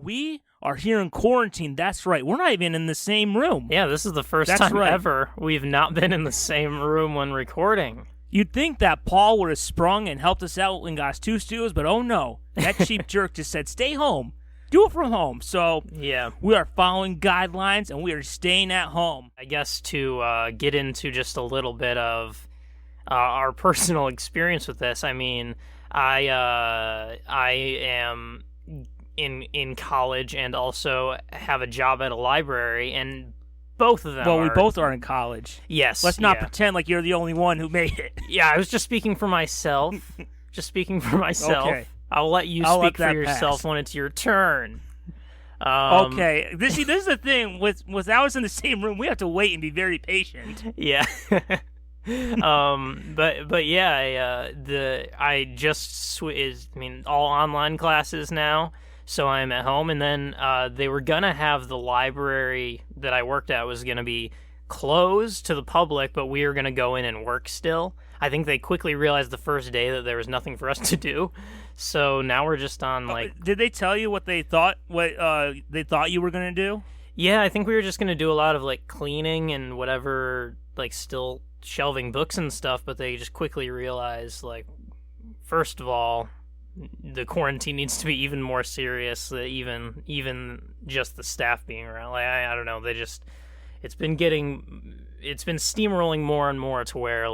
We are here in quarantine. That's right. We're not even in the same room. Yeah, this is the first time ever we've not been in the same room when recording. You'd think that Paul would have sprung and helped us out and got us 2 studios, but oh no. That cheap jerk just said, stay home. Do it from home. So yeah, we are following guidelines, and we are staying at home. I guess to get into just a little bit of our personal experience with this, I mean, I am in college and also have a job at a library, and both of them we both are in college. Yes. Let's not pretend like you're the only one who made it. Yeah, I was just speaking for myself. Okay. I'll let you speak for yourself when it's your turn. Okay. This is the thing. Without us in the same room, we have to wait and be very patient. Yeah. But yeah, all online classes now. So I'm at home, and then they were gonna have the library that I worked at was gonna be closed to the public, but we were gonna go in and work still. I think they quickly realized the first day that there was nothing for us to do, so now we're just on Did they tell you what they thought? What they thought you were gonna do? Yeah, I think we were just gonna do a lot of cleaning and whatever, still shelving books and stuff. But they just quickly realized, first of all, the quarantine needs to be even more serious. Even just the staff being around, I don't know. It's been steamrolling more and more to where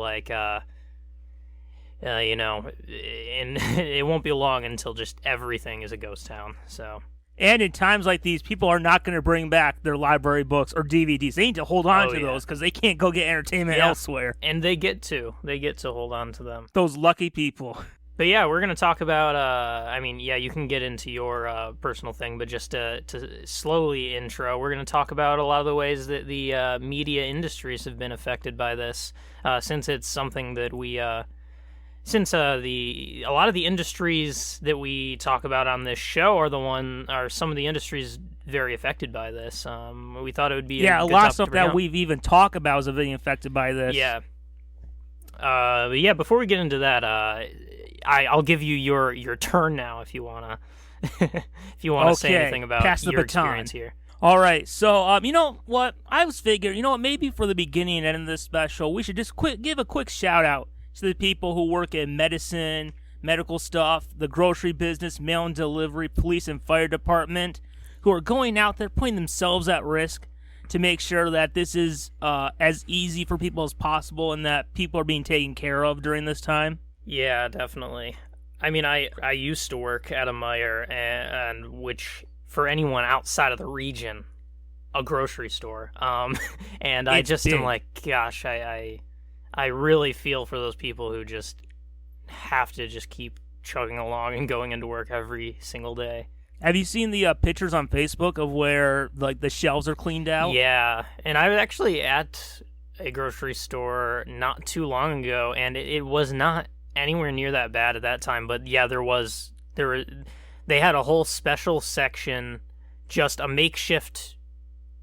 and it won't be long until just everything is a ghost town. So. And in times like these, people are not going to bring back their library books or DVDs. They need to hold on to those because they can't go get entertainment elsewhere. And they get to hold on to them. Those lucky people. But yeah, we're going to talk about, you can get into your personal thing, but just to slowly intro, we're going to talk about a lot of the ways that the media industries have been affected by this, since it's something that we... Since a lot of the industries that we talk about on this show are some of the industries very affected by this. We thought it would be a lot of stuff that we've even talked about is being affected by this. Yeah. But yeah, before we get into that, I'll give you your turn now if you wanna say anything about your experience here. All right, so you know what? I was figuring, maybe for the beginning and end of this special, we should just give a quick shout out to the people who work in medicine, medical stuff, the grocery business, mail and delivery, police and fire department, who are going out there putting themselves at risk to make sure that this is as easy for people as possible and that people are being taken care of during this time. Yeah, definitely. I mean, I used to work at a Meijer, and which, for anyone outside of the region, a grocery store. And I just am like, gosh, I really feel for those people who just have to just keep chugging along and going into work every single day. Have you seen the pictures on Facebook of where the shelves are cleaned out? Yeah, and I was actually at a grocery store not too long ago, and it was not anywhere near that bad at that time. But yeah, they had a whole special section, just a makeshift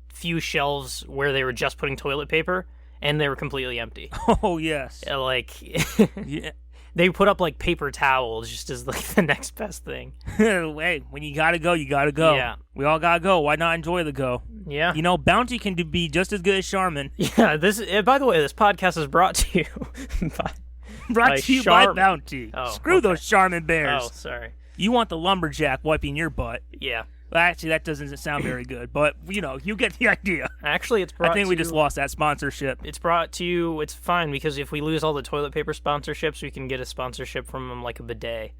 few shelves where they were just putting toilet paper. And they were completely empty. Oh, yes. Yeah. They put up, paper towels just as, the next best thing. Hey, when you gotta go, you gotta go. Yeah. We all gotta go. Why not enjoy the go? Yeah. Bounty can be just as good as Charmin. Yeah, by the way, this podcast is brought to you by Bounty. Oh, Screw those Charmin bears. Oh, sorry. You want the lumberjack wiping your butt. Yeah. Well, actually, that doesn't sound very good, but, you get the idea. Actually, it's brought to you... I think we just lost that sponsorship. It's brought to you... It's fine, because if we lose all the toilet paper sponsorships, we can get a sponsorship from them, a bidet.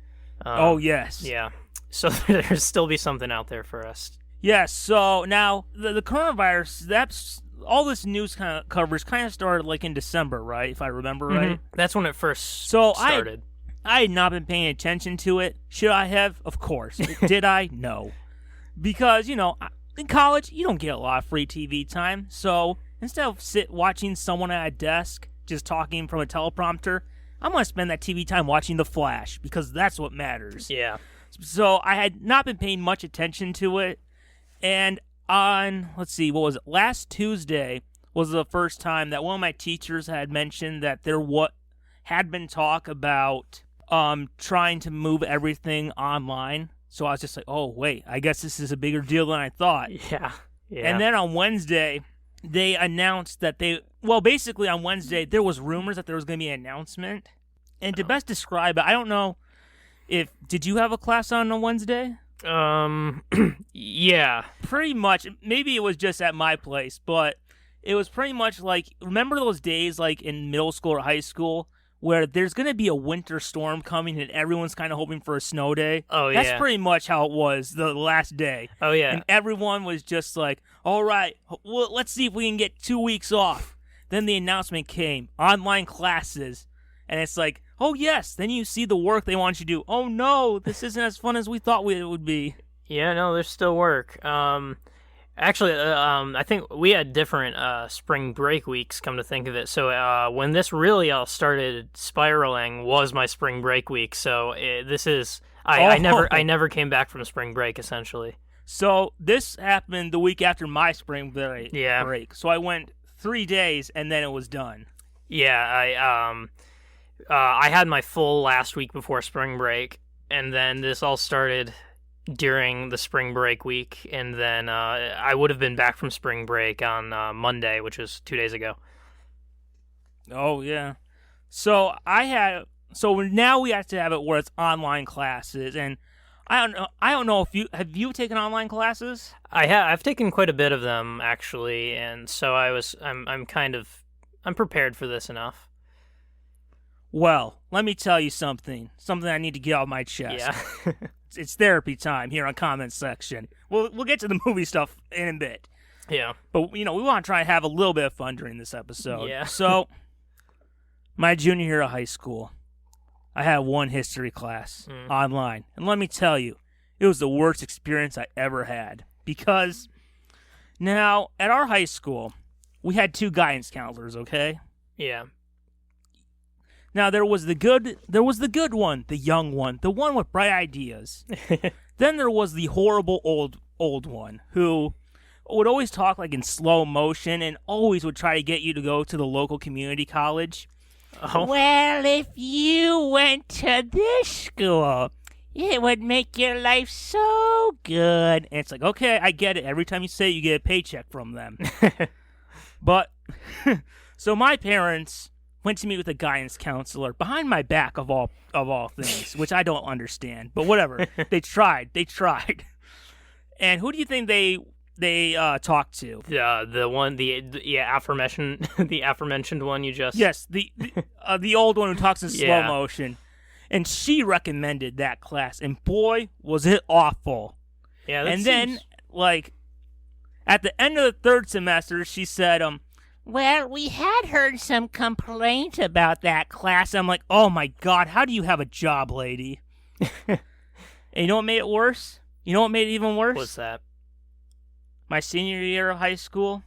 Oh, yes. Yeah. So there'll still be something out there for us. Yes, so now, the coronavirus, all this news coverage kind of started, in December, right? If I remember right. That's when it first started. I had not been paying attention to it. Should I have? Of course. Did I? No. Because, in college, you don't get a lot of free TV time. So instead of watching someone at a desk just talking from a teleprompter, I'm going to spend that TV time watching The Flash because that's what matters. Yeah. So I had not been paying much attention to it. And on, last Tuesday was the first time that one of my teachers had mentioned that there had been talk about trying to move everything online. So I was just like, oh, wait, I guess this is a bigger deal than I thought. Yeah. And then on Wednesday, they announced that basically on Wednesday, there was rumors that there was going to be an announcement. And to best describe it, I don't know did you have a class on a Wednesday? Yeah. Pretty much. Maybe it was just at my place, but it was pretty much like, remember those days like in middle school or high school where there's going to be a winter storm coming and everyone's kind of hoping for a snow day? Oh, yeah. That's pretty much how it was the last day. Oh, yeah. And everyone was just like, all right, well, let's see if we can get 2 weeks off. Then the announcement came, online classes. And it's like, oh, yes. Then you see the work they want you to do. Oh, no, this isn't as fun as we thought it would be. Yeah, no, there's still work. Actually, I think we had different spring break weeks, come to think of it. So when this really all started spiraling was my spring break week. So I never came back from spring break, essentially. So this happened the week after my spring break. Yeah. So I went 3 days, and then it was done. Yeah, I had my full last week before spring break, and then this all started during the spring break week, and then I would have been back from spring break on Monday, which was 2 days ago. Oh, yeah. So now we have to have it where it's online classes, and I don't know if have you taken online classes? I've taken quite a bit of them, actually, and so I'm prepared for this enough. Well, let me tell you something I need to get off my chest. Yeah. It's therapy time here on comment section. We'll get to the movie stuff in a bit. Yeah. But, we want to try and have a little bit of fun during this episode. Yeah. So, my junior year of high school, I had one history class online. And let me tell you, it was the worst experience I ever had. Because, now, at our high school, we had 2 guidance counselors, okay? Yeah. Now, there was the good one, the young one, the one with bright ideas. Then there was the horrible old one who would always talk like in slow motion and always would try to get you to go to the local community college. Oh. Well, if you went to this school, it would make your life so good. And it's like, okay, I get it. Every time you say it, you get a paycheck from them. But, so my parents went to meet with a guidance counselor behind my back of all things, which I don't understand. But whatever. They tried. And who do you think they talked to? The one, the aforementioned one you just... Yes, the old one who talks in slow motion. And she recommended that class, and boy, was it awful. Yeah, that then, like, at the end of the 3rd semester, she said, well, we had heard some complaints about that class. I'm like, oh my God, how do you have a job, lady? And you know what made it worse? You know what made it even worse? What's that? My senior year of high school,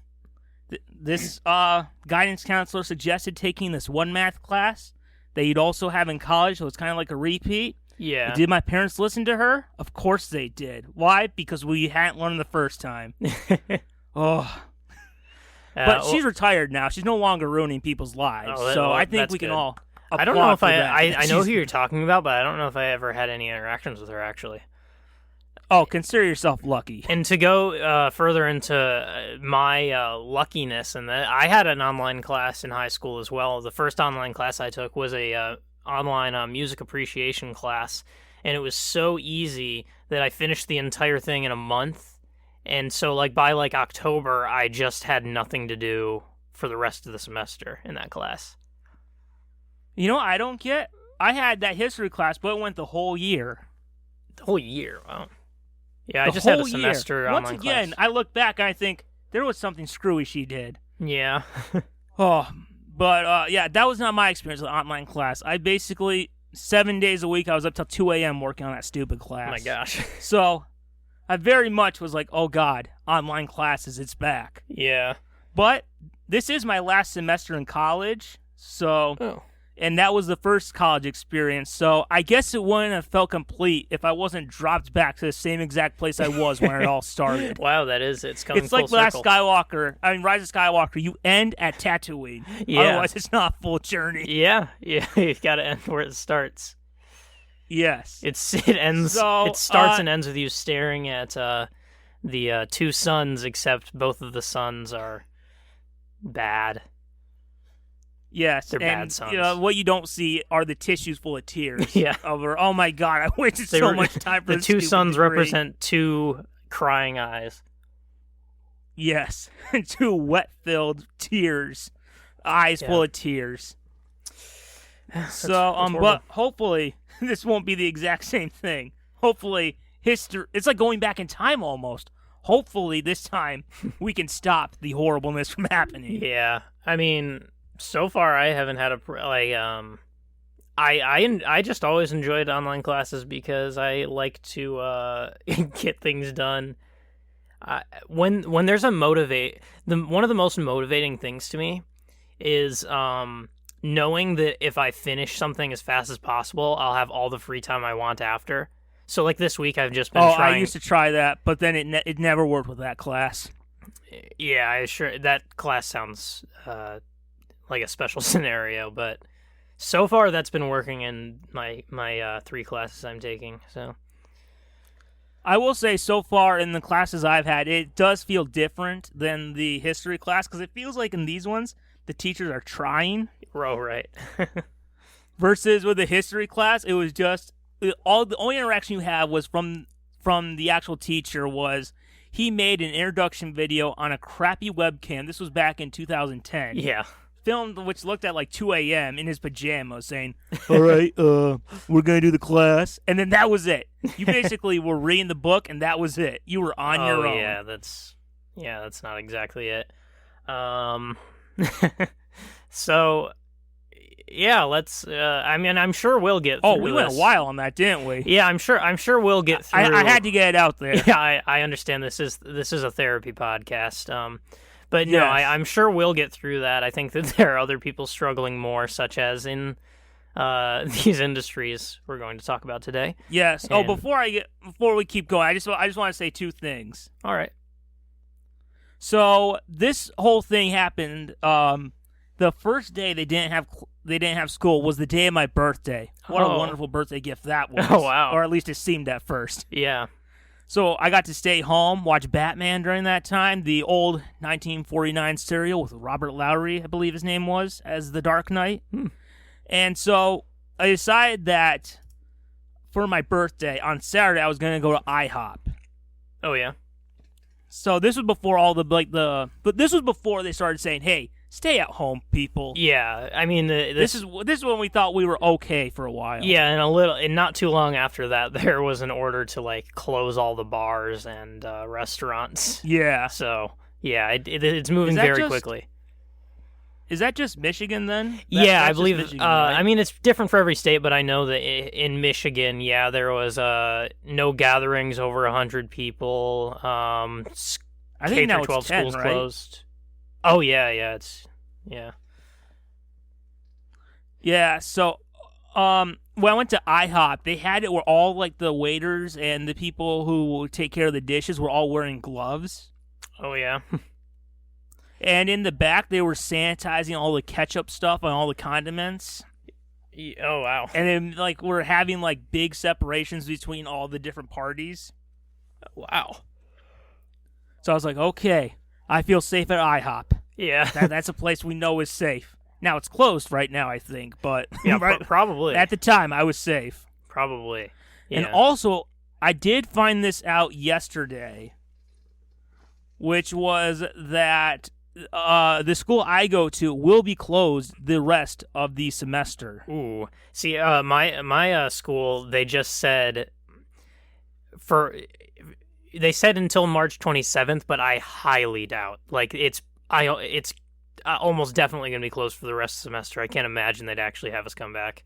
this guidance counselor suggested taking this one math class that you'd also have in college, so it's kind of like a repeat. Yeah. Did my parents listen to her? Of course they did. Why? Because we hadn't learned the first time. Oh. But she's retired now. She's no longer ruining people's lives. So I think we can all applaud. I don't know if I know who you're talking about, but I don't know if I ever had any interactions with her, actually. Oh, consider yourself lucky. And to go further into my luckiness, and that I had an online class in high school as well. The first online class I took was a online music appreciation class, and it was so easy that I finished the entire thing in a month. And so, by October, I just had nothing to do for the rest of the semester in that class. You know, I don't get. I had that history class, but it went the whole year. The whole year? Wow. Yeah, I just had a semester online class. Once again, I look back and I think there was something screwy she did. Yeah. But that was not my experience with online class. I basically, 7 days a week, I was up till 2 a.m. working on that stupid class. Oh my gosh. So I very much was like, oh God, online classes, it's back. Yeah. But this is my last semester in college, so, and that was the first college experience, so I guess it wouldn't have felt complete if I wasn't dropped back to the same exact place I was when it all started. Wow, it's coming It's full like circle. Rise of Skywalker, you end at Tatooine. Yeah. Otherwise, it's not a full journey. Yeah, you gotta end where it starts. Yes. It ends. So, it starts and ends with you staring at the two suns, except both of the suns are bad. Yes, They're and bad suns. what you don't see are the tissues full of tears. Yeah. Over, oh my god, I wasted so much time for the this two stupid suns degree. represent two crying eyes. Yes, two wet-filled tears, eyes full of tears. So, that's but hopefully this won't be the exact same thing. Hopefully, history. It's like going back in time almost. Hopefully, this time we can stop the horribleness from happening. Yeah, I mean, so far I haven't had I just always enjoyed online classes because I like to get things done. When there's one of the most motivating things to me is knowing that if I finish something as fast as possible, I'll have all the free time I want after. So like this week, I've just been trying. I used to try that, but then it never worked with that class. Yeah, that class sounds like a special scenario, but so far that's been working in my 3 classes I'm taking. So I will say, so far in the classes I've had, it does feel different than the history class because it feels like in these ones the teachers are trying. Oh, right. Versus with the history class, it was just the only interaction you have was from the actual teacher was he made an introduction video on a crappy webcam. This was back in 2010. Yeah. Filmed, which looked at like 2 a.m. in his pajamas, saying, "All right, we're gonna do the class," and then that was it. You basically were reading the book, and that was it. You were on your own. Yeah, that's not exactly it. So, yeah, let's. I mean, I'm sure we'll get through. Oh, we went a while on that, didn't we? Yeah, I'm sure we'll get through. I had to get it out there. Yeah, I understand. This is a therapy podcast. But no, Yes. I'm sure we'll get through that. I think that there are other people struggling more, such as in these industries we're going to talk about today. Yes. And... before we keep going, I just want to say 2 things. All right. So this whole thing happened. The first day they didn't have school was the day of my birthday. What a wonderful birthday gift that was. Oh, wow. Or at least it seemed at first. Yeah. So I got to stay home, watch Batman during that time, the old 1949 serial with Robert Lowry, I believe his name was, as the Dark Knight. And so I decided that for my birthday on Saturday I was going to go to IHOP. Oh yeah. So this was before but this was before they started saying, "Hey, stay at home, people." Yeah, I mean, this is when we thought we were okay for a while. Yeah, and not too long after that, there was an order to like close all the bars and restaurants. Yeah. So yeah, it's moving very quickly. Is that just Michigan then? Yeah, I believe. Michigan, right? I mean, it's different for every state, but I know that in Michigan, yeah, there was no gatherings over 100 people. I think now K-12 it's 10, schools right? closed. Oh yeah. Yeah. So, when I went to IHOP, they had it where all like the waiters and the people who take care of the dishes were all wearing gloves. Oh yeah. And in the back, they were sanitizing all the ketchup stuff and all the condiments. Oh, wow. And then, like, we're having, like, big separations between all the different parties. Wow. So I was like, okay, I feel safe at IHOP. Yeah. That's a place we know is safe. Now, it's closed right now, I think, but... Yeah, right, probably. At the time, I was safe. Probably. Yeah. And also, I did find this out yesterday, which was that... the school I go to will be closed the rest of the semester. Ooh, see, my school, they just said they said until March 27th, but I highly doubt. Like it's almost definitely going to be closed for the rest of the semester. I can't imagine they'd actually have us come back.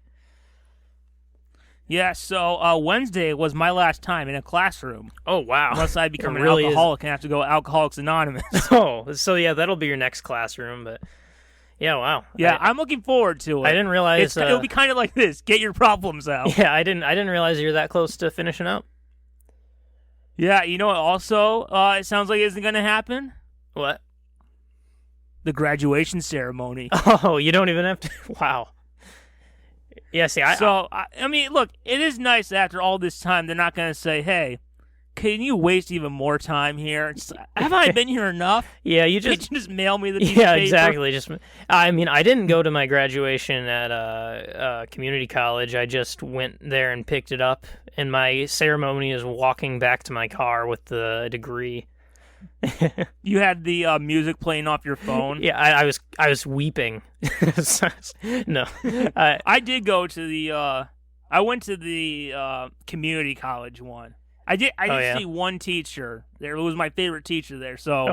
Yeah, so Wednesday was my last time in a classroom. Oh, wow. Unless I become an really alcoholic and have to go Alcoholics Anonymous. Oh, so yeah, that'll be your next classroom, but yeah, wow. Yeah, I'm looking forward to it. I didn't realize... it'll be kind of like this. Get your problems out. Yeah, I didn't realize you were that close to finishing up. Yeah, you know what also it sounds like isn't going to happen? What? The graduation ceremony. Oh, you don't even have to... Wow. Yeah, see, I mean, look, it is nice that after all this time, they're not going to say, hey, can you waste even more time here? Have I been here enough? Yeah, you Can't just you just mail me the piece of yeah, paper? exactly. Just I mean, I didn't go to my graduation at community college. I just went there and picked it up, and my ceremony is walking back to my car with the degree. You had the music playing off your phone? Yeah, I was weeping. No, I did go to the I went to the community college one. I did see one teacher there. It was my favorite teacher there, so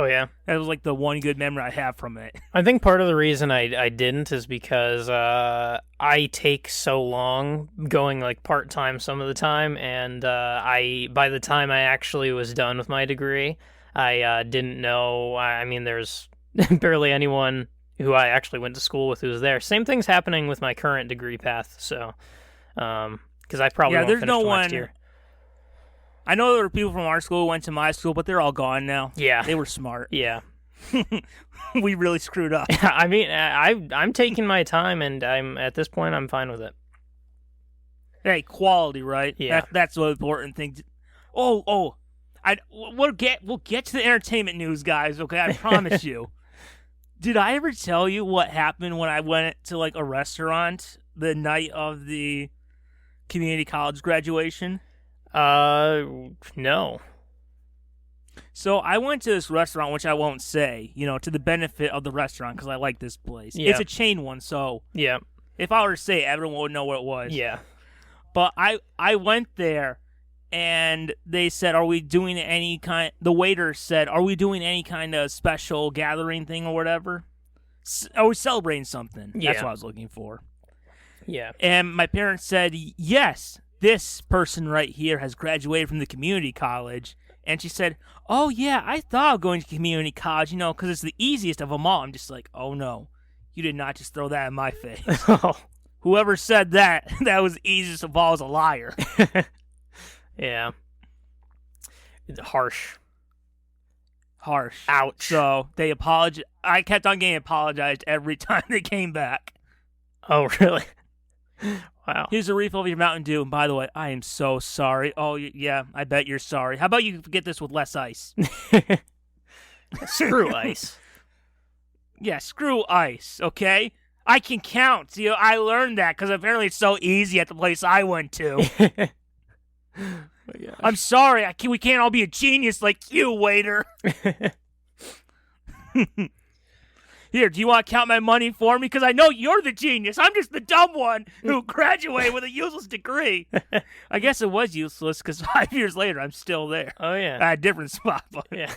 that was like the one good memory I have from it. I think part of the reason I didn't is because I take so long going like part-time some of the time, and by the time I actually was done with my degree, I didn't know. I mean, there's barely anyone who I actually went to school with who was there. Same thing's happening with my current degree path, so because I probably won't there's finish no till one. next year. I know there were people from our school who went to my school, but they're all gone now. Yeah, they were smart. Yeah, we really screwed up. I mean, I'm taking my time, and I'm at this point I'm fine with it. Hey, quality, right? Yeah, that's the important thing. We'll get to the entertainment news, guys. Okay, I promise you. Did I ever tell you what happened when I went to like a restaurant the night of the community college graduation? No. So I went to this restaurant, which I won't say, to the benefit of the restaurant because I like this place. Yeah. It's a chain one, so if I were to say it, everyone would know what it was. Yeah. But I went there, and they said, "Are we doing any kind?" The waiter said, "Are we doing any kind of special gathering thing or whatever? Are we celebrating something?" Yeah. That's what I was looking for. Yeah. And my parents said, "Yes, this person right here has graduated from the community college." And she said, "Oh, yeah, I thought of going to community college, because it's the easiest of them all." I'm just like, oh, no, you did not just throw that in my face. Whoever said that was the easiest of all is a liar. Yeah. Harsh. Ouch. So they apologized. I kept on getting apologized every time they came back. Oh, really? Wow. Here's a refill of your Mountain Dew. And by the way, I am so sorry. Oh, yeah, I bet you're sorry. How about you get this with less ice? Screw ice. Yeah, screw ice, okay? I can count. I learned that because apparently it's so easy at the place I went to. I'm sorry. We can't all be a genius like you, waiter. Here, do you want to count my money for me? Because I know you're the genius. I'm just the dumb one who graduated with a useless degree. I guess it was useless because 5 years later, I'm still there. Oh, yeah. At a different spot. But yeah.